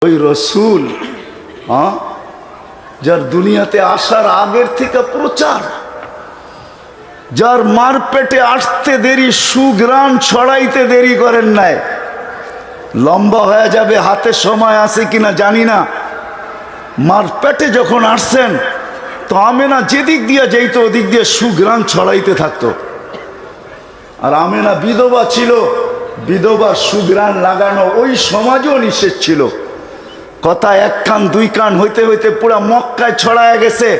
ওই রসুল যার দুনিয়াতে আসার আগের থেকে প্রচার, যার মার পেটে আসতে দেরি, সুঘ্রাণ ছড়াইতে দেরি করেন নাই। লম্বা হয়ে যাবে, হাতে সময় আছে কিনা জানি না। মার পেটে যখন আসছেন তো আমেনা যেদিক দিয়ে যেত ওদিক দিয়ে সুঘ্রাণ ছড়াইতে থাকতো। আর আমেনা বিধবা ছিল, বিধবা সুঘ্রাণ লাগানো ওই সমাজও নিষেধ ছিল। কথা এক কান দুই কান হইতে হইতে পুরা মক্কায় ছড়ায় গেছে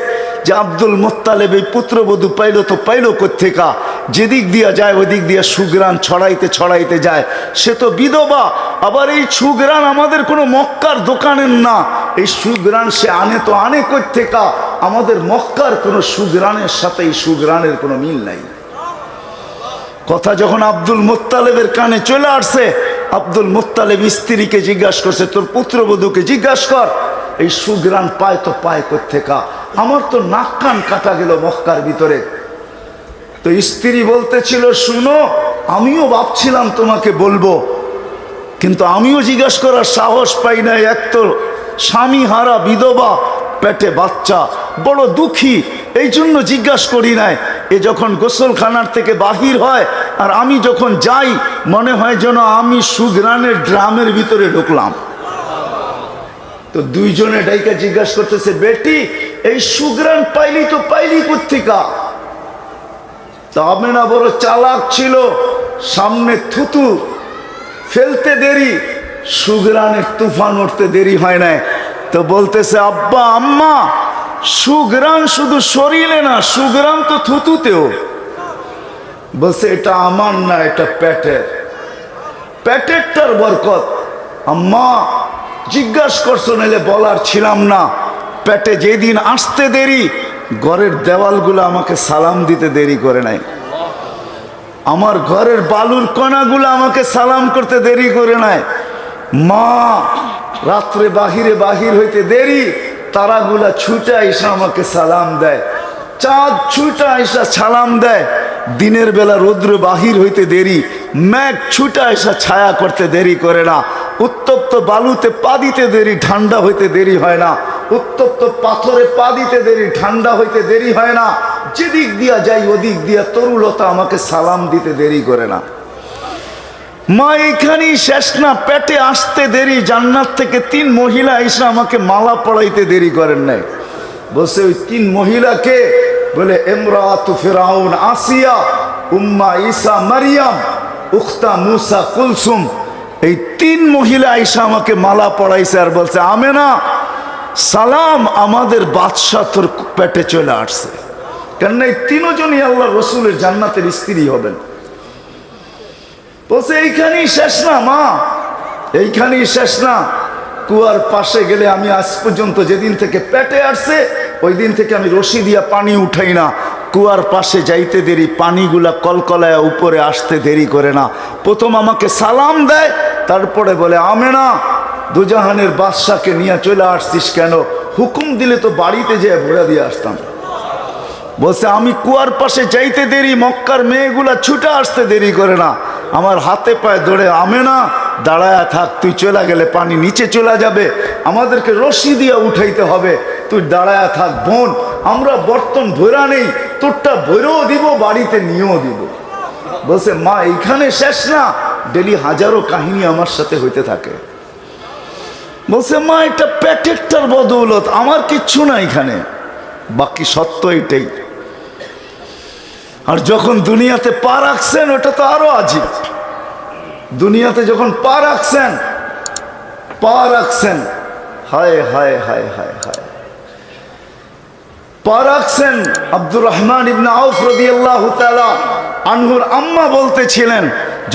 যে আব্দুল মুত্তালিব এই পুত্রবধূ পাইল তো পাইল কোত্থেকা, যেদিক দিয়া যায় ওদিক দিয়া সুঘ্রাণ ছড়াইতে ছড়াইতে যায়। সে তো বিধবা, আবার এই সুঘ্রাণ আমাদের কোনো মক্কার দোকানের না। এই সুঘ্রাণ সে আনে তো আনে কোত্থেকা, আমাদের মক্কার কোনো সুঘ্রাণের সাথে এই সুঘ্রাণের কোনো মিল নাই। কথা যখন আব্দুল মুত্তালিবের কানে চলে আসছে, আব্দুল মুত্তালিব স্ত্রীকে জিজ্ঞাসা করছে, তোর পুত্রবধূকে জিজ্ঞাসা কর এই সুঘ্রাণ পায় তো পায় কোত্থেকা, আমার তো নাক কান কাটা গেল মক্কার ভিতরে। তো স্ত্রী বলতেছিল, শুনো আমিও ভাবছিলাম তোমাকে বলবো, কিন্তু আমিও জিজ্ঞাসা করার সাহস পাই নাই। এক তো স্বামী হারা বিধবা, পেটে বাচ্চা, বড় দুঃখী, এই জন্য জিজ্ঞাসা করি নাই। এ যখন গোসলখানার থেকে বাহির হয় আর আমি যখন যাই, মনে হয় যেন আমি সুঘ্রাণের ড্রামের ভিতরে ঢুকলাম। তো দুইজনে ডাইকা জিজ্ঞাসা করতেছে, বেটি এই সুঘ্রাণ পাইলি তো পাইলি কোত্থেকা? তো আমেনা বড় চালাক ছিল, সামনে থুতু ফেলতে দেরি, সুঘ্রাণের তুফান উঠতে দেরি হয় নাই। তো বলতেছে, আব্বা আম্মা সুঘ্রাণ শুধু শরীরে না, সুঘ্রাণ তো থুতুতেও। বলছে এটা আমার না, এটা পেটের, পেটেরটার বরকত। আম্মা জিজ্ঞাসা করছো নাহলে বলার ছিলাম না। পেটে যেদিন আসতে দেরি, ঘরের দেওয়ালগুলো আমাকে সালাম দিতে দেরি করে নাই, আমার ঘরের বালুর কণাগুলো আমাকে সালাম করতে দেরি করে নাই। মা রাত্রে বাহির হইতে দেরি, তারাগুলা ছুটে আইসা আমাকে সালাম দেয়, চাঁদ ছুটে আইসা সালাম দেয়। দিনের বেলা রৌদ্র বাহির হইতে দেরি, মেঘ ছুটে আইসা ছায়া করতে দেরি করে না। উত্তপ্ত বালুতে পা দিতে দেরি, ঠান্ডা হইতে দেরি হয় না। উত্তপ্ত পাথরে পা দিতে দেরি, ঠান্ডা হইতে দেরি হয় না। যেদিক দিয়া যাই ওদিক দিয়া তরুলতা আমাকে সালাম দিতে দেরি করে না। মা এখানেই শেষ না, পেটে আসতে দেরি, জান্নাত থেকে 3 মহিলা এসে আমাকে মালা পড়াইতে দেরি করেন নাই। বলছে ওই 3 মহিলাকে বলে ইমরাতু ফিরাউন আসিয়া, উম্মা ঈসা মারিয়াম, উখতা মুসা কুলসুম। এই 3 মহিলা এসে আমাকে মালা পড়াইছে আর বলছে, আমেনা সালাম, আমাদের বাদশা তোর পেটে চলে আসছে। কেন এই 3 জনই আল্লাহ রসুলের জান্নাতের স্ত্রী হবেন। বলছে এইখানেই শেষ না মা, এইখানেই শেষ না। কুয়ার পাশে গেলে আমি আজ পর্যন্ত যেদিন থেকে পেটে আসছে ওই দিন থেকে আমি রশি দিয়া পানি উঠাই না। কুয়ার পাশে যাইতে দেরি, পানিগুলা কলকলায় উপরে আসতে দেরি করে না। প্রথম আমাকে সালাম দেয়, তারপরে বলে, আমেনা দুজাহানের বাদশাকে নিয়ে চলে আসছিস কেন? হুকুম দিলে তো বাড়িতে যেয়ে ভরা দিয়ে আসতাম। বলছে আমি কুয়ার পাশে যাইতে দেরি, মক্কার মেয়েগুলা ছুটে আসতে দেরি করে না। আমার হাতে পায়ে ধরে, আমেনা দাঁড়ায়া থাক, তুই চলে গেলে পানি নিচে চলে যাবে, আমাদেরকে রশি দিয়ে উঠাইতে হবে, তুই দাঁড়ায়া থাক বোন, আমরা বর্তন ভরা নেই, তোরটা ভরেও দিব, বাড়িতে নিয়েও দিব। বলছে মা এইখানে শেষ না, ডেলি হাজারো কাহিনী আমার সাথে হইতে থাকে। বলছে মা এটা পেটেরটার বদৌলত, আমার কিচ্ছু না এখানে, বাকি সত্য এটাই। আর যখন দুনিয়াতে পা রাখছেন ওটা তো আরো আজীব। দুনিয়াতে যখন পা রাখছেন, হায় হায় হায় হায় হায়, পা রাখছেন। আব্দুর রহমান ইবনে আউফ রাদিয়াল্লাহু তাআলা আনহুর আম্মা বলতেছিলেন,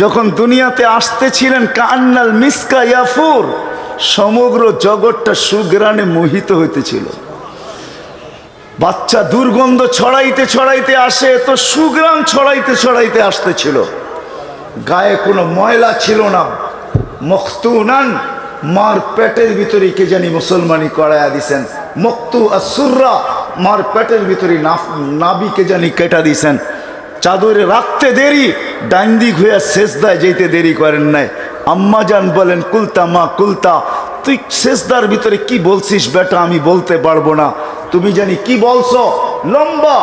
যখন দুনিয়াতে আসতেছিলেন, কান্নাল মিসকা ইয়াফুর, সমগ্র জগৎটা সুঘ্রাণে মোহিত হইতেছিল। বাচ্চা দুর্গন্ধ ছড়াইতে ছড়াইতে আসে, তো সুঘ্রাণ ছড়াইতে ছড়াইতে আসতেছিল। গায়ে কোনো ময়লা ছিল না। মখতুনান, মার পেটের ভিতরে কে জানি মুসলমানি করাইয়া দিছেন। মক্তু আসুররা, মার পেটের ভিতরে নাবি কে জানি কেটা দিছেন। চাদরে রাখতে দেরি, ডাইন দিক হইয়া সেজদায় যেতে দেরি করেন নাই। আম্মা জান বলেন, কুলতা মা কুলতা, তুই সেজদার ভিতরে কি বলছিস বেটা, আমি বলতে পারবো না। তুমি জানি কি বলছো, লম্বা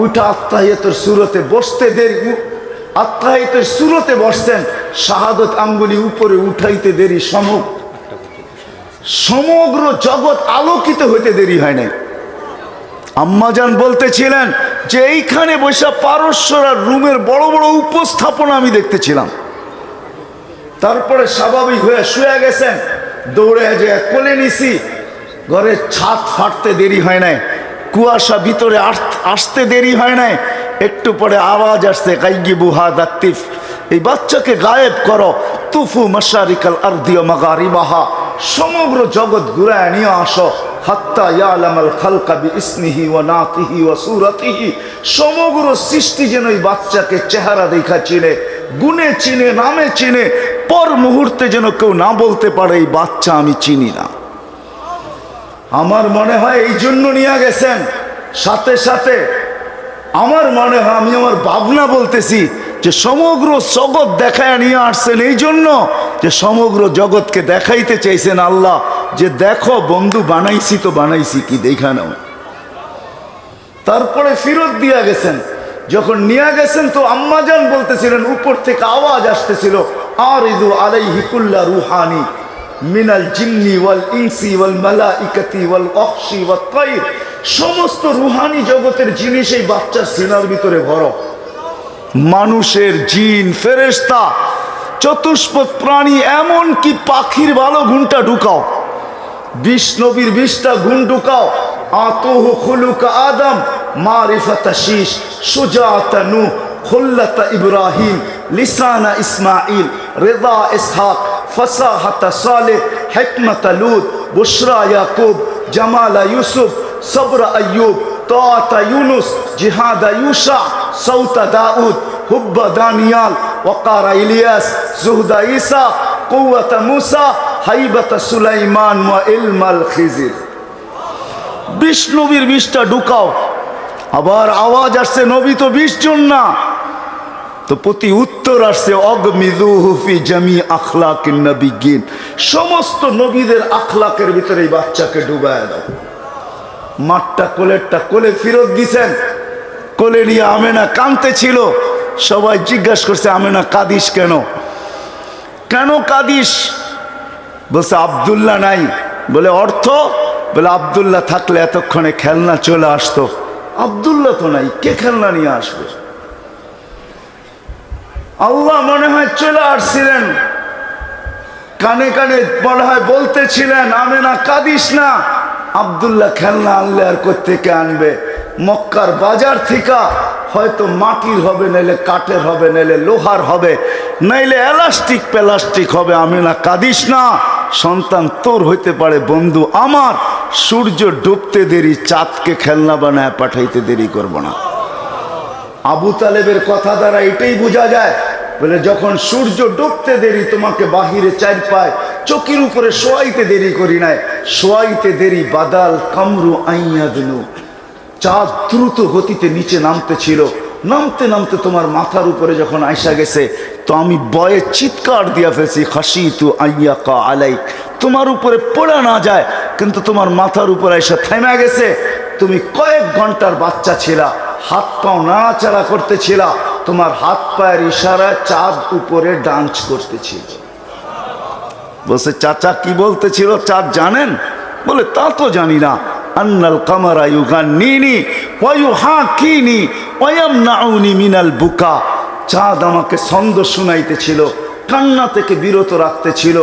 উঠা আত্তাহিয়াতের সুরতে বসতে দেরি, আত্তাহিয়াতের সুরতে বসছেন, শাহাদত আঙ্গুলি উপরে উঠাইতে দেরি, সমগ্র জগৎ আলোকিত হইতে দেরি হয় নাই। আম্মাজান বলতেছিলেন যে এইখানে বসে পারস্যরা রুমের বড় বড় উপস্থাপনা আমি দেখতেছিলাম। তারপরে স্বাভাবিক হয়ে শুয়ে গেছেন, দৌড়ে যে কোলে নিছি, ঘরের ছাদ ফাটতে দেরি হয় নাই, কুয়াশা ভিতরে আসতে দেরি হয় নাই, একটু পরে আওয়াজ আসছে গাইগিবু হাদা তিফ, এই বাচ্চাকে গায়েব করো, তুফু মাশারিকাল আরদি ওয়া মাগারিবাহা, সমগ্র জগৎ ঘুরায় নিয়ে আসো, হাত্তা ইয়ালামাল খালকা বিইসমিহি ওয়া নাতিহি ওয়া সূরাতিহি, সমগ্র সৃষ্টি যেন এই বাচ্চাকে চেহারা দেখা চিনে, গুণে চিনে, নামে চিনে, পর মুহূর্তে যেন কেউ না বলতে পারে এই বাচ্চা আমি চিনি না। আমার মনে হয় এই জন্য নিয়ে গেছেন। সাথে সাথে আমার মনে হয়, আমি আমার ভাবনা বলতেছি যে সমগ্র জগৎ দেখায় নিয়ে আসছেন এই জন্য যে সমগ্র জগৎকে দেখাইতে চাইছেন আল্লাহ যে দেখো বন্ধু, বানাইছি তো বানাইছি, কি দেখা নাও। তারপরে ফিরত দিয়া গেছেন। যখন নিয়ে গেছেন তো আম্মাজান বলতেছিলেন, উপর থেকে আওয়াজ আসতেছিল, আরিদু আলাইহি কুল্লা রুহানি মিনাল জিন্নি ওয়াল ইনসি ওয়াল মালাইকাতি ওয়াল ওয়াহশি ওয়াত তাইর, সমস্ত রুহানি জগতের জিনিস এই বাচ্চার সিনার ভিতরে ভরো। মানুষের, জিন, ফেরেশতা, চতুষ্পদ প্রাণী, এমন কি পাখির ভালো গুণটা ঢুকাও, 20 নবীর 20টা গুণ ঢুকাও। আতুহু খুলুকা আদম মারিফাতা শীশ সুজাআতা নূহ খুল্লাতা ইব্রাহিম লিসানা ইসমাইল রিদা ইসহাক ফাসাহাতা সালেহ হিকমাতা লূত বুশরা ইয়াকুব জামালা ইউসুফ সবরা আইয়ুব তাআতা ইউনুস জিহাদা ইউশা সৌতা দাউদ হুব্বা দানিয়াল ওয়াকারা ইলিয়াস জুহদা ঈসা কুওয়াতা মুসা হাইবাতা সুলাইমান ওয়া ইলমাল খিজির। 20 নবীর 20টা ঢুকাও। আবার আওয়াজ আসছে, নবী তো 20 জন না, তো প্রতি উত্তর আসছে অগমিদুহু ফি জামি আখলাকিন নবিয়্যিন, সমস্ত নবীদের আখলাকের ভিতরে এই বাচ্চাকে ডুবায় দাও। মাঠটা কোলেরটা কোলে ফিরত দিছেন। কোলে নিয়ে আমেনা কাঁদতে ছিল। সবাই জিজ্ঞাসা করছে, আমেনা কাঁদিস কেন, কেন কাঁদিস? বলছে আব্দুল্লাহ নাই। বলে অর্থ? বলে আব্দুল্লাহ থাকলে এতক্ষণে খেলনা চলে আসতো, আব্দুল্লাহ তো নাই, কে খেলনা নিয়ে আসবে? আল্লাহ মনে হয় চলে আসছিলেন, কানে কানে মনে হয় বলতেছিলেন, আমেনা কাঁদিস না, আব্দুল্লাহ খেলনা আনলে আর কোত্থেকে আনবে? মক্কার বাজার থেকে হয়তো মাটির হবে, নাইলে কাঠের হবে, নাইলে লোহার হবে, নাইলে এলাস্টিক প্লাস্টিক হবে। আমেনা কাঁদিস না, সন্তান তোর হইতে পারে, বন্ধু আমার। সূর্য ডুবতে দেরি, চাঁদকে খেলনা বানায় পাঠাইতে দেরি করব না। আবু তালেবের কথা দ্বারা এটাই বোঝা যায়। বলে যখন সূর্য ডুবতে দেরি, তোমাকে বাহিরে চার পায় চকির উপরে শোয়াইতে দেরি করি নাই, শোয়াইতে দেরি বাদাল কামরু আইয়াদনু, চাঁদ দ্রুত গতিতে নিচে নামতে ছিল, নামতে নামতে তোমার মাথার উপরে যখন আইসা গেছে, তো আমি ভয়ে চিৎকার দিয়া ফেলছি, খাসিতু আইয়াকা আলাই, তোমার উপরে পড়া না যায়, কিন্তু তোমার মাথার উপর আইসা থেমে গেছে। তুমি কয়েক ঘন্টার বাচ্চা ছিলা, হাত পাও নাড়াচাড়া করতেছিলা, তোমার হাত পায়ের ইশারায় চাঁদ উপরে ডান্স করতেছিল। বলছে চাচা কি বলতেছিল চাঁদ জানেন? বলে তা তো জানি না। আন্নাল কামারা ইউগান্নিনি ওয়া ইউহাকিনি ওয়া ইয়ামনাউনি মিনাল বুকা, চাঁদ আমাকে ছন্দ শুনাইতেছিল, কান্না থেকে বিরত রাখতেছিল,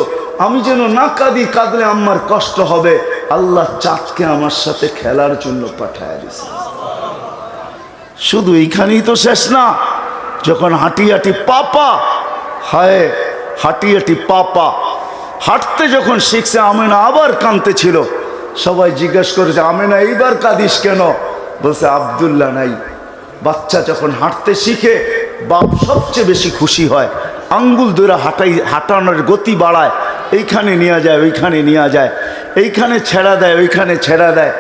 আমি যেন না কাঁদি, কাঁদলে আমার কষ্ট হবে। আল্লাহ চাঁদকে আমার সাথে খেলার জন্য পাঠায় দিয়েছে। শুধু এইখানেই তো শেষ না, যখন হাঁটি হাঁটি পাপা, হায় হাঁটি হাঁটি পাপা, হাঁটতে যখন শিখছে, আমেনা আবার কাঁদতে ছিল। সবাই জিজ্ঞেস করেছে, আমেনা এইবার কাঁদিস কেন? বলছে আব্দুল্লাহ নাই। বাচ্চা যখন হাঁটতে শিখে, বাপ সবচেয়ে বেশি খুশি হয়, আঙ্গুল ধরে হাঁটানোর গতি বাড়ায়, এইখানে নিয়ে যায়, ওইখানে নিয়ে যায়, এইখানে ছেড়া দেয়, ওইখানে ছেড়া দেয়,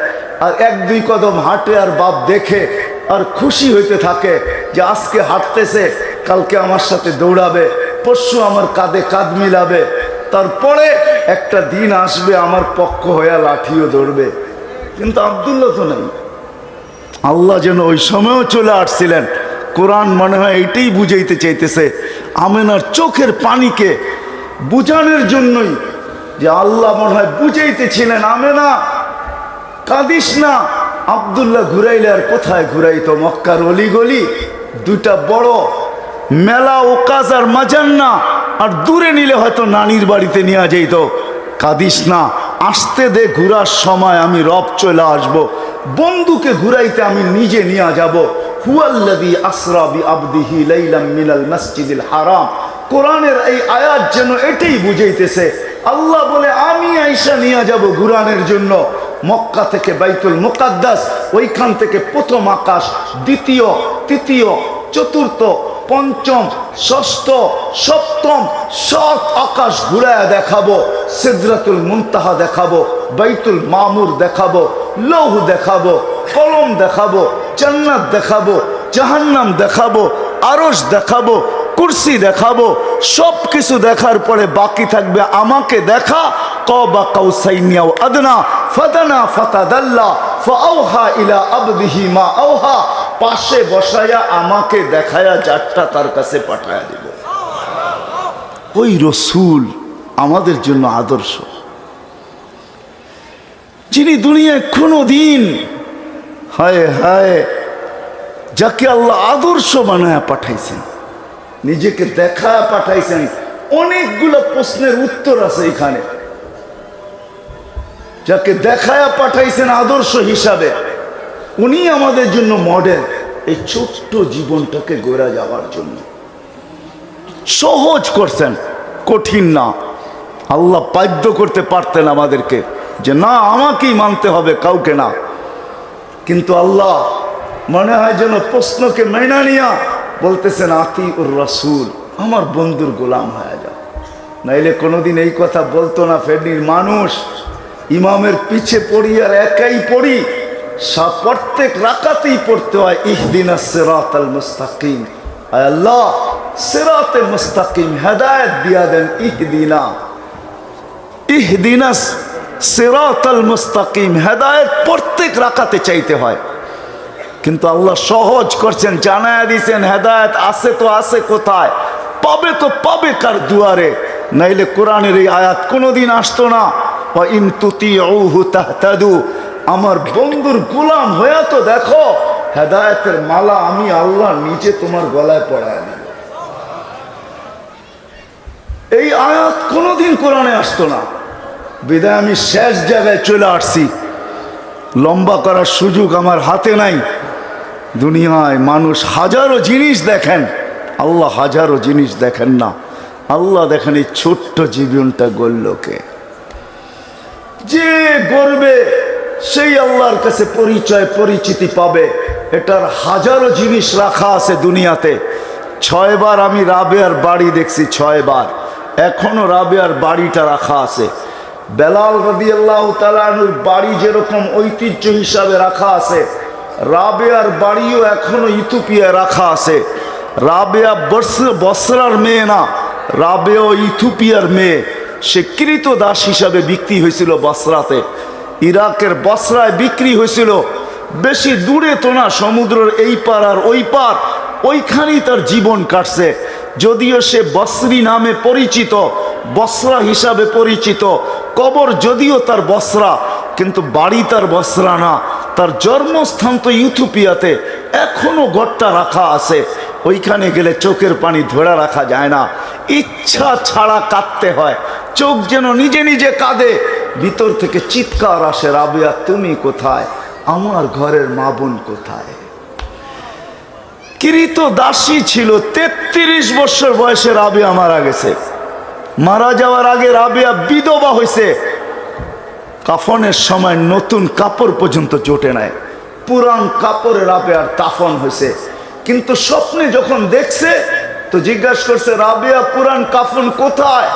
আর 1-2 কদম হাঁটে, আর বাপ দেখে আর খুশি হইতে থাকে যে আজকে হাঁটতেছে, কালকে আমার সাথে দৌড়াবে, পরশু আমার কাঁধে কাঁধ মিলাবে। তারপরে একটা দিন আসবে আমার পক্ষ হয়ে লাঠিও ধরবে। কিন্তু আব্দুল্লাহ তো নেই। আল্লাহ যেন ওই সময়ও চলে আসছিলেন। কোরআন মনে হয় এইটাই বুঝাইতে চাইতেছে, আমেনার চোখের পানিকে বুঝানোর জন্যই, যে আল্লাহ মনে হয় বুঝাইতেছিলেন, আমেনা কাঁদিস না। আব্দুল্লাহ ঘুরাইলে আর কোথায় ঘুরাইতো? মক্কার অলিগলি, দুইটা বড় মেলা, ওকাজ আর মাজান্না, আর দূরে নিলে হয়তো নানির বাড়িতে নিয়ে যাইত। কাঁদিস না, আসতে দে, ঘুরার সময় আমি রব চলে আসবো, বন্ধুকে ঘুরাইতে আমি নিজে নিয়ে যাব। হুয়াল্লাযী আসরা বিআবদিহি লাইলাম মিনাল মসজিদিল হারাম। কোরআনের এই আয়াত যেন এটাই বুঝাইতেছে। আল্লাহ বলে আমি আয়েশা নিয়ে যাব ঘুরানোর জন্য, মক্কা থেকে বাইতুল মুকাদ্দাস, ওইখান থেকে প্রথম আকাশ, দ্বিতীয়, তৃতীয়, চতুর্থ, পঞ্চম, ষষ্ঠ, সপ্তম, সাত আকাশ ঘুরায়া দেখাবো। সিদরাতুল মুনতাহা দেখাবো, বাইতুল মামুর দেখাবো, লৌহ দেখাবো, কলম দেখাবো, জান্নাত দেখাবো, জাহান্নাম দেখাবো, আরশ দেখাবো, কুরসি দেখাবো। সব কিছু দেখার পরে বাকি থাকবে আমাকে দেখা। কাবা কাউসাইনি আও আদনা ফাদানা ফাতাদাল্লা ফাআওহা ইলা আবদিহি মা আওহা। পাশে বসায়া আমাকে দেখায়া যারটা তার কাছে পাঠায়া দিব। ওই রসূল আমাদের জন্য আদর্শ, যিনি দুনিয়ায় কোনোদিন, হায় হায়, যাকে আল্লাহ আদর্শ বানায়া পাঠাইছেন, নিজেকে দেখায়া পাঠাইছেন। অনেকগুলো প্রশ্নের উত্তর আছে এখানে। যাকে দেখায়া পাঠাইছেন আদর্শ হিসাবে, উনি আমাদের জন্য মডেল। এই ছোট্ট জীবনটাকে গড়ে যাওয়ার জন্য সহজ করছেন, কঠিন না। আল্লাহ বাধ্য করতে পারতেন আমাদেরকে যে না, আমাকেই মানতে হবে, কাউকে না। কিন্তু আল্লাহ মনে হয় যেন প্রশ্নকে মেনা নিয়া বলতেছেন, আতিউর রাসূল, আমার বন্ধুর গোলাম হয়ে যাও। নাইলে কোনোদিন এই কথা বলতো না ফেনীর মানুষ। ইমামের পিছে পড়ি আর একাই পড়ি, প্রত্যেক রাকাতেই পড়তে হয় ইহদিনাস সিরাতাল মুস্তাকিম। আয় আল্লাহ, সিরাতে মুস্তাকিম হেদায়েত দিয়া দেন। ইহদিনাস সিরাতাল মুস্তাকিম, হেদায়েত প্রত্যেক রাকাতে চাইতে হয়। কিন্তু আল্লাহ সহজ করছেন, জানায়া দিয়েছেন হেদায়েত আছে তো আছে কোথায়, পাবে তো পাবে কার দুয়ারে। নাইলে কোরআনের এই আয়াত কোনোদিন আসতো না। ওয়া ইন তুতিউহু তাহতাদু, আমার বন্ধুর গোলাম হয়ে তো দেখো, হেদায়েতের মালা আমি আল্লাহ নিজে তোমার গলায় পরায় দেব। এই আয়াত কোনোদিন কোরআনে আসতো না, বিদায় আমি শেষ জায়গায় চলে আসছি। লম্বা করার সুযোগ আমার হাতে নাই। দুনিয়ায় মানুষ হাজারো জিনিস দেখেন, আল্লাহ হাজারো জিনিস দেখেন না। আল্লাহ দেখেন এই ছোট্ট জীবনটা গড়লকে। যে গড়বে সেই আল্লাহর কাছে পরিচয় পরিচিতি পাবে। এটার হাজারো জিনিস রাখা আছে দুনিয়াতে। 6 বার আমি রাবেয়ার বাড়ি দেখছি, 6 বার। এখনো রাবেয়ার বাড়িটা রাখা আছে। বেলাল রাদিয়াল্লাহু তাআলা আনহুর বাড়ি যেরকম ঐতিহ্য হিসাবে রাখা আছে, রাবেয়ার বাড়িও এখনো ইথিওপিয়ায় রাখা আছে। রাবেয়া বসরার মেয়ে না, রাবেয়া ইথিওপিয়ার মেয়ে। সে কৃতদাস হিসাবে বিক্রি হয়েছিল বসরাতে, ইরাকের বসরায় বিক্রি হয়েছিল। বেশি দূরে তো না, সমুদ্রের এই পার আর ওই পার, ওইখানেই তার জীবন কাটছে। যদিও সে বসরি নামে পরিচিত, বসরা হিসাবে পরিচিত, কবর যদিও তার বসরা, কিন্তু বাড়ি তার বসরা না। তার জন্মস্থান তো ইথিওপিয়াতে। এখনো ঘরটা রাখা আছে। ওইখানে গেলে চোখের পানি ধরে রাখা যায় না, ইচ্ছা ছাড়া কাঁদতে হয়। চোখ যেন নিজে নিজে কাঁদে, ভিতর থেকে চিৎকার আসে, রাবেয়া তুমি কোথায়, আমার ঘরের মা বোন কোথায়। কৃত দাসী ছিল, 33 বছর বয়সে রাবেয়া মারা গেছে। মারা যাওয়ার আগে রাবেয়া বিধবা হয়েছে। কাফনের সময় নতুন কাপড় পর্যন্ত জোটে নাই, পুরান কাপড়ে রাবেয়ার দাফন হয়েছে। কিন্তু স্বপ্নে যখন দেখছে তো জিজ্ঞাসা করছে, রাবেয়া পুরান কাফন কোথায়?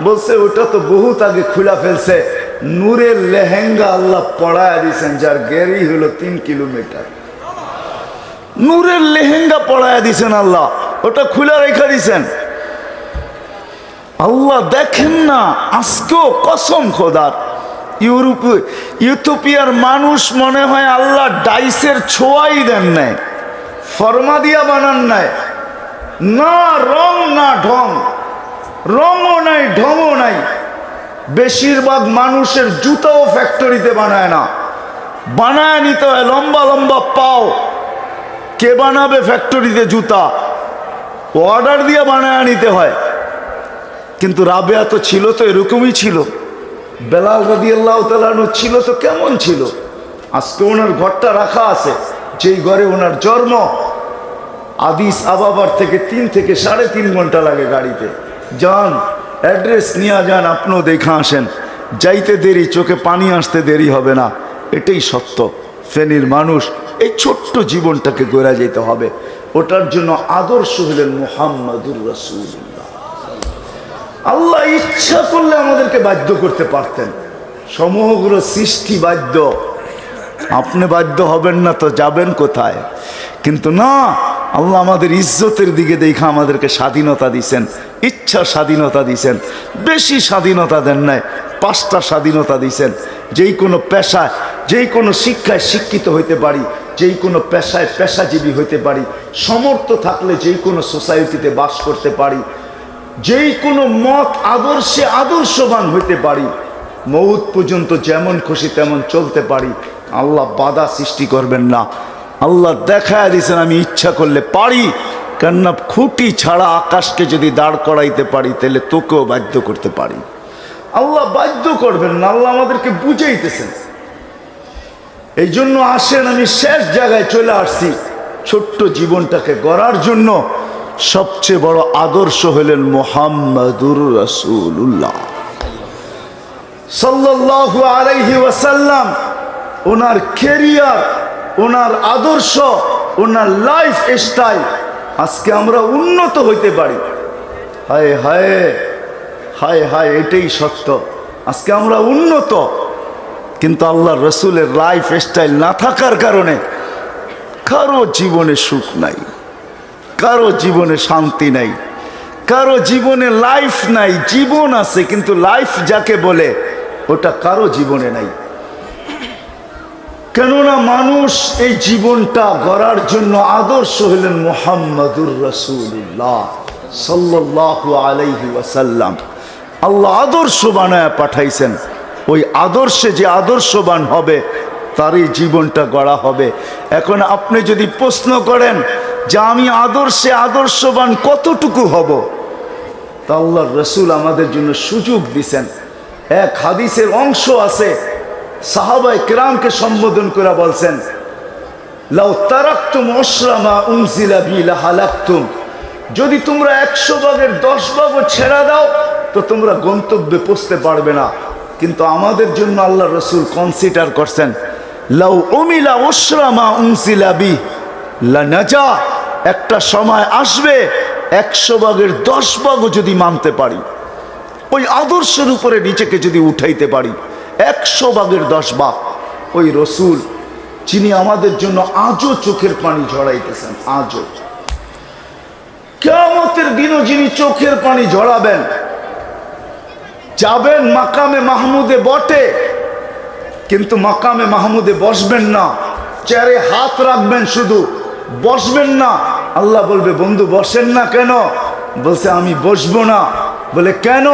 বলছে ওটা তো বহুত আগে খুলে ফেলছে। নূরের লেহেঙ্গা আল্লাহ পড়ায় দিয়েছেন, যার গেরি হলো 3 কিলোমিটার। নূরের লেহেঙ্গা পড়ায় দিয়েছেন আল্লাহ, ওটা খুলে রেখে দিয়েছেন। আল্লাহ দেখেন না, আজকেও কসম খোদার ইউথোপিয়ার মানুষ মনে হয় আল্লাহ ডাইসের ছোঁয়াই দেন নাই, ফরমা দিয়া বানান নাই, না রং না ঢং, রঙও নাই ঢংও নাই। বেশিরভাগ মানুষের জুতাও ফ্যাক্টরিতে বানায় না, বানায় নিতে হয় লম্বা লম্বা পাও। কে বানাবে ফ্যাক্টরিতে জুতা? অর্ডার দিয়ে বানায় নিতে হয়। কিন্তু রাবেয়া তো ছিল, তো এরকমই ছিল। বেলাল রাদিয়াল্লাহু তাআলা আনহু ছিল তো কেমন ছিল? আজকে ওনার ঘরটা রাখা আছে, যেই ঘরে ওনার জন্ম। আদিস আবাবার থেকে 3 থেকে 3.5 ঘন্টা লাগে গাড়িতে। যান, অ্যাড্রেস নিয়ে যান, আপনিও দেখা আসেন। যাইতে দেরি, চোখে পানি আসতে দেরি হবে না। এটাই সত্য। ফেনীর মানুষ এই ছোট্ট জীবনটাকে গড়ে যেতে হবে। ওটার জন্য আদর্শ হলেন মুহাম্মাদুর রাসূলুল্লাহ। আল্লাহ ইচ্ছা করলে আমাদেরকে বাধ্য করতে পারতেন, সমগ্র সৃষ্টি বাধ্য। আপনি বাধ্য হবেন না তো যাবেন কোথায়? কিন্তু না, আল্লাহ আমাদের ইজ্জতের দিকে দেখা আমাদেরকে স্বাধীনতা দিছেন, ইচ্ছা স্বাধীনতা দিছেন। বেশি স্বাধীনতা দেন নাই, 5টা স্বাধীনতা দিছেন। যেই কোনো পেশায়, যেই কোনো শিক্ষায় শিক্ষিত হইতে পারি, যেই কোনো পেশায় পেশাজীবী হইতে পারি, সমর্থ থাকলে যেই কোনো সোসাইটিতে বাস করতে পারি, যেই কোনো মত আদর্শে আদর্শবান হইতে পারি, মৌত পর্যন্ত যেমন খুশি তেমন চলতে পারি। আল্লাহ বাধা সৃষ্টি করবেন না। আল্লাহ দেখায় দিয়েছেন আমি ইচ্ছা করলে পারি। কেননা খুঁটি ছাড়া আকাশকে যদি দাঁড় করাইতে পারি, তাহলে তোকেও বাধ্য করতে পারি। আল্লাহ বাধ্য করবেন না, আল্লাহ আমাদেরকে বুঝাইতেছেন। এই জন্য আসেন, আমি শেষ জায়গায় চলে আসছি। ছোট্ট জীবনটাকে গড়ার জন্য সবচেয়ে বড় আদর্শ হলেন মুহাম্মাদুর রাসূলুল্লাহ সাল্লাল্লাহু আলাইহি ওয়াসাল্লাম। ওনার ক্যারিয়ার, ওনার আদর্শ, ওনার লাইফ স্টাইল, আজকে আমরা উন্নত হইতে পারি। হায় হায় হায় হায়, এটাই সত্য। আজকে আমরা উন্নত, কিন্তু আল্লাহ রসুলের লাইফ স্টাইল না থাকার কারণে কারো জীবনে সুখ নাই, কারো জীবনে শান্তি নাই, কারো জীবনে লাইফ নাই। জীবন আছে কিন্তু লাইফ যাকে বলে ওটা কারো জীবনে নাই। কেননা মানুষ এই জীবনটা গড়ার জন্য আদর্শ হলেন মুহাম্মাদুর রাসূলুল্লাহ সাল্লাল্লাহু আলাইহি ওয়াসাল্লাম। আল্লাহ আদর্শ বানায় পাঠাইছেন। ওই আদর্শে যে আদর্শবান হবে তারই জীবনটা গড়া হবে। এখন আপনি যদি প্রশ্ন করেন যে আমি আদর্শে আদর্শবান কতটুকু হব, তা আল্লাহর রাসূল আমাদের জন্য সুযোগ দিছেন। এক হাদিসের অংশ আছে, সাহাবায়ে কেরামকে সম্বোধন করে বলছেন, লাউ তারাকতুম উশরা মা উনজিলা বি লাহালাকতুম, যদি তোমরা 100 ভাগের 10 ভাগও ছেড়ে দাও তো তোমরা গন্তব্যে পৌঁছতে পারবে না। কিন্তু আমাদের জন্য আল্লাহ রসুল কনসিডার করছেন, লাউ উমিলা উশরা মা উনজিলা বি লানাজা, একটা সময় আসবে 100 ভাগের 10 ভাগও যদি মানতে পারি, ওই আদর্শের উপরে নিজেকে যদি উঠাইতে পারি, 100 ভাগের 10 ভাগ, ওই রসুল যিনি আমাদের জন্য আজও চোখের পানি ঝরাইতেছেন, আজও কিয়ামতের দিনও যিনি চোখের পানি ঝরাবেন। যাবেন মাকামে মাহমুদে বটে, কিন্তু মাকামে মাহমুদে বসবেন না, চেয়ারে হাত রাখবেন, শুধু বসবেন না। আল্লাহ বলবে, বন্ধু বসেন না কেন? বলছে আমি বসবো না। বলে কেন?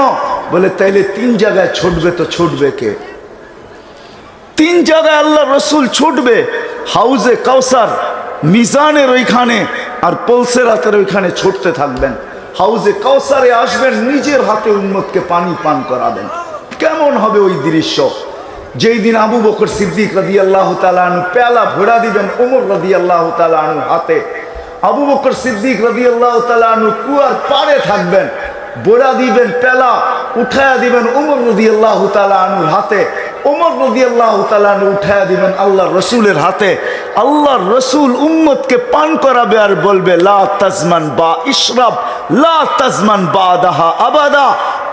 বলে তাইলে 3 জায়গায় ছুটবে, তো ছুটবে কে? 3 জায়গায় আল্লাহ রসুল ছুটবে, হাউজে কাউসার, মিজানের ওইখানে, আর পলসেরাতের ওইখানে ছুটতে থাকবেন। হাউজে কাউসারে আসবেন, নিজের হাতে উম্মতকে পানি পান করাবেন। কেমন হবে ওই দৃশ্য? যেই দিন আবু বকর সিদ্দিক রাদিয়াল্লাহু তাআলা আনহু পেয়ালা ভরা দিবেন ওমর রাদিয়াল্লাহু তাআলা আনহু হাতে, আবু বকর সিদ্দিক রাদিয়াল্লাহু তাআলা আনহু কুয়ার পাড়ে থাকবেন, ভরা দিবেন পেলা, উঠায়া দিবেন ওমর রাদিয়াল্লাহু তাআলা আনহুর হাতে, ওমর রাদিয়াল্লাহু তাআলা আনহু উঠায়া দিবেন আল্লাহর রসুলের হাতে। আল্লাহর রসুল উম্মতকে পান করাবে আর বলবে, লা তাজমান বা ইশরাব লা তাজমান বাদাহা আবাদা,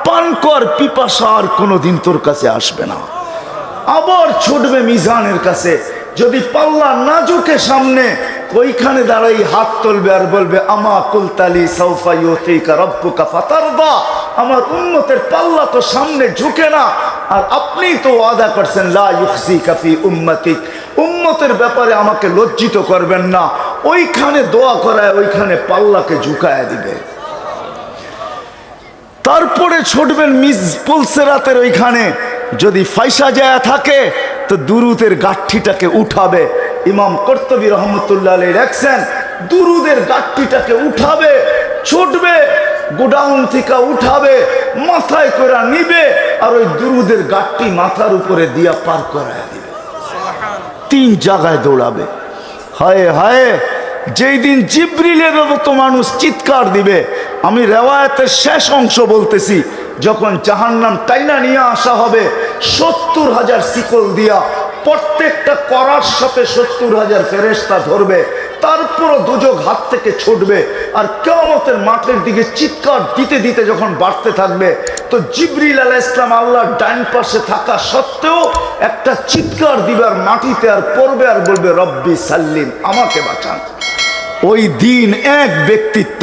পান কর, পিপাসা আর কোনোদিন তোর কাছে আসবে না। আবার ছুটবে মিজানের কাছে, যদি পাল্লা না ঝুঁকে সামনে, ওইখানে দাঁড়াই হাত তুলবে আর বলবে, আমা কুলতালি সাউফা ইউতিকা রাব্বুকা ফাতারদা, আমার উম্মতের পাল্লা তো সামনে ঝুঁকে না। আর আপনি তো ওয়াদা করছেন লা ইউখজিকা ফি উম্মতিক, উম্মতের ব্যাপারে আমাকে লজ্জিত করবেন না। ওইখানে দোয়া করায় ওইখানে পাল্লাকে ঝুঁকায় দিবে। তারপরে ছুটবেন পুলসেরাতের ওইখানে, যদি ফাইসা যায় থাকে তো দুরুদের গাঠটিটাকে উঠাবে। ইমাম কর্তুবী রহমতুল্লাহ আলাইহি লেখছেন দুরুদের গাঠটিটাকে উঠাবে, ছুটবে, গোডাউন থেকে উঠাবে, মাথায় করে নিবে, আর ওই দুরুদের গাঠটি মাথার উপরে দিয়া পার করায় দিবে। 3 জায়গায় দৌড়াবে। হায় হায়, যেই দিন জিবরিলের মতো মানুষ চিৎকার দিবে। আমি রেওয়ায়াতের শেষ অংশ বলতেছি, যখন জাহান্নাম টাইনা নিয়ে আসা হবে 70,000 শিকল দিয়া, প্রত্যেকটা করার সাথে 70,000 ফেরেশতা ধরবে, তারপরও দুজক হাত থেকে ছুটবে। আর কিয়ামতের মাঠের দিকে চিৎকার দিতে দিতে যখন বাড়তে থাকবে, তো জিবরিল আলাইহিস সালাম আল্লাহর ডান পাশে থাকা সত্ত্বেও একটা চিৎকার দিবার মাটিতে আর পড়বে আর বলবে রব্বি সাল্লিম, আমাকে বাঁচান। ওই দিন এক ব্যক্তিত্ব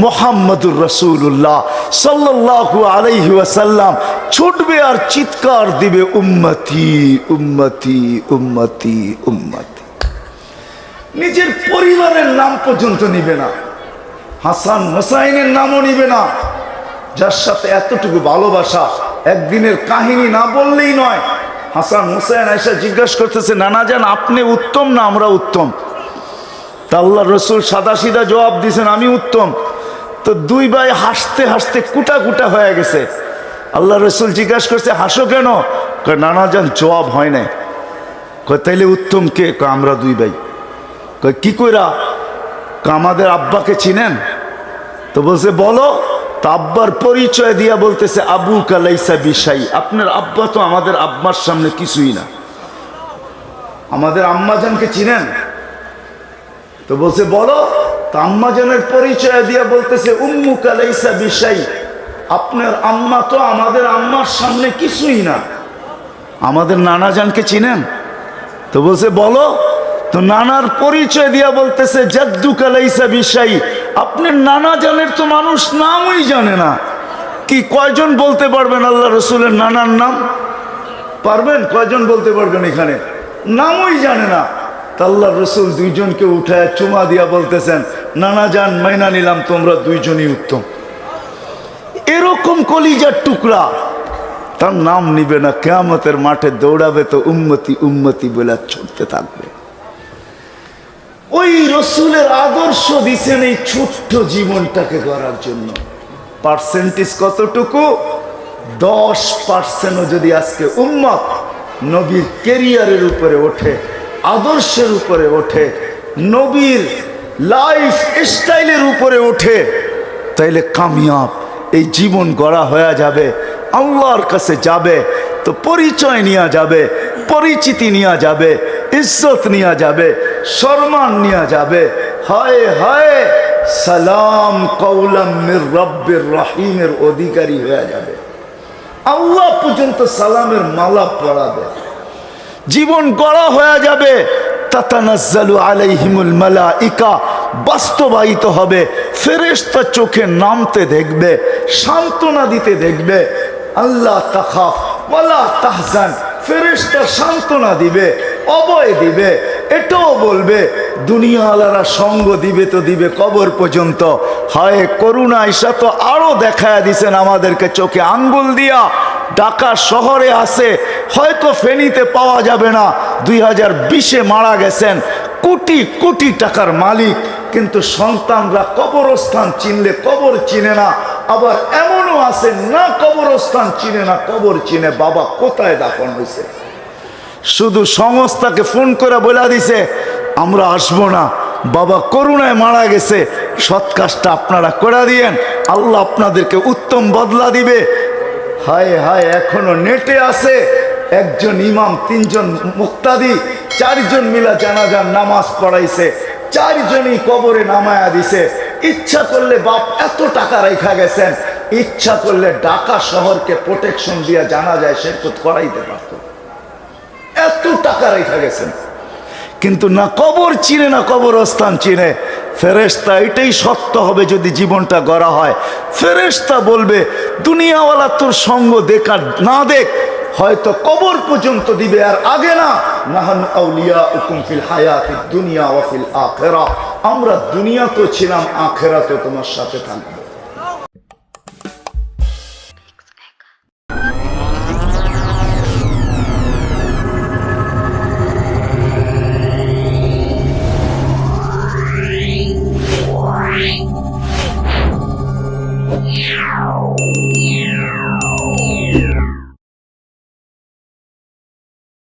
মুহাম্মদুর রাসূলুল্লাহ সাল্লাল্লাহু আলাইহি ওয়াসাল্লাম ছুটবে আর চিৎকার দিবে উম্মতি উম্মতি উম্মতি উম্মতি। নিজের পরিবারের নাম পর্যন্ত নিবে না, হাসান হোসাইনের নামও নিবে না, যার সাথে এতটুকু ভালোবাসা। একদিনের কাহিনী না বললেই নয়। হাসান হোসেন এসে জিজ্ঞাসা করতেছে, নানা জান আপনি উত্তম না আমরা উত্তম? তা আল্লাহ রসুল সাদা সিধা জবাব দিয়েছেন আমি উত্তম। তো 2 ভাই হাসতে হাসতে কুটা কুটা হয়ে গেছে। আল্লাহ রসুল জিজ্ঞাসা করছে হাসো কেন? নানা জান জবাব হয় নাই। তাইলে উত্তম কে? আমরা 2 ভাই। কি কইরা? আমাদের আব্বাকে চিনেন? তো বলছে বলো। তো আব্বার পরিচয় দিয়া বলতেছে আবু কালাইসা বিশাই, আপনার আব্বা তো আমাদের আব্বার সামনে কিছুই না। আমাদের আম্মাজানকে চিনেন? তো বলছে বলো। তো আম্মাজানের পরিচয় দিয়া বলতেছে উম্মু কালাইসা বিশাই, আপনার আম্মা তো আমাদের আম্মার সামনে কিছুই না। আমাদের নানাজানকে চিনেন? তো বলছে বলো। তো নানার পরিচয় দিয়া বলতেছে জাদ্দু কালাইসা বিশাই, আপনার নানাজানের তো মানুষ নামই জানে না। কি কয়জন বলতে পারবেন আল্লাহ রসুলের নানার নাম? পারবেন? কয়জন বলতে পারবেন এখানে? নামই জানে না। আল্লাহ রসুল 2 জনকে উঠায় চুমা দিয়া বলতেছেন নানা জান মাইনা নিলাম, তোমরা 2 জনই উত্তম। এরকম কলিজার টুকরা তার নাম নিবে না, কিয়ামতের মাঠে দৌড়াবে তো উম্মতি উম্মতি বলে ছুটতে থাকবে। ওই রসুলের আদর্শ দিছেন এই ছোট্ট জীবনটাকে গড়ার জন্য। পার্সেন্টেজ কতটুকু? 10%ও যদি আজকে উম্মত নবীর ক্যারিয়ারের উপরে ওঠে, আদর্শের উপরে ওঠে, নবীর লাইফ স্টাইলের উপরে ওঠে, তাইলে কামিয়াব। এই জীবন গড়া হয়ে যাবে, আল্লাহর কাছে যাবে তো পরিচয় নিয়ে যাবে, পরিচিতি নিয়ে যাবে, ইজ্জত নিয়ে যাবে, সম্মান নিয়ে যাবে। হায় হায়, সালাম কওলাম মির রব্বির রহিমের অধিকারী হয়ে যাবে। আল্লাহ পর্যন্ত সালামের মালা পরাবে। জীবন গড়া হয়ে যাবে। তাতানাজ্জালু আলাইহিমুল মালাইকা, বাস্তবায়িত হবে। ফেরেশতা চোখে নামতে দেখবে, সান্ত্বনা দিতে দেখবে। আল্লাহ তাখাফ ওয়ালা তাহজান, ফেরেশতা সান্ত্বনা দিবে, অভয় দিবে। এটাও বলবে দুনিয়া আলারা সঙ্গ দিবে তো দিবে কবর পর্যন্ত। হায় করুণা ঈশা তো আরো দেখায় দিছেন আমাদেরকে চোখে আঙ্গুল দিয়া। ঢাকা শহরে আছে, হয়তো ফেনীতে পাওয়া যাবে না, 2020-এ মারা গেছেন, কোটি কোটি টাকার মালিক, কিন্তু সন্তানরা কবরস্থান চিনলে কবর চিনে না। আবার এমনও আছে না কবরস্থান চিনে না, কবর চিনে বাবা কোথায় দাফন হয়েছে। শুধু সংস্থাকে ফোন করে বলে দিছে আমরা আসবো না, বাবা করুণায় মারা গেছে, সৎ কাজটা আপনারা করে দিয়েন, আল্লাহ আপনাদেরকে উত্তম বদলা দিবে। হায় হায়, এখনো নেটে আছে একজন ইমাম, 3 জন মুক্তাদি, 4 জন মিলা জানাজার নামাজ পড়াইছে, 4 জনই কবরে নামায়া দিছে। ইচ্ছা করলে বাপ এত টাকা রেখা গেছেন, ইচ্ছা করলে ঢাকা শহরকে প্রোটেকশন দিয়ে জানা যায় সে করাইতে পারত, এত টাকা রেখা গেছেন। কিন্তু না কবর চিনে না কবরস্থান চিনে। ফেরেশতা এটাই সত্য হবে যদি জীবনটা গড়া হয়। ফেরেশতা বলবে দুনিয়াওয়ালা তোর সঙ্গ দেখা না দেখ, হয়তো কবর পর্যন্ত দিবে, আর আগে না। নাহানু আউলিয়াউকুম ফিল হায়াতিদ দুনিয়া ওয়া ফিল আখিরাহ, আমরা দুনিয়াতেও ছিলাম, আখিরাতেও তোমার সাথে থাকবো। Wow.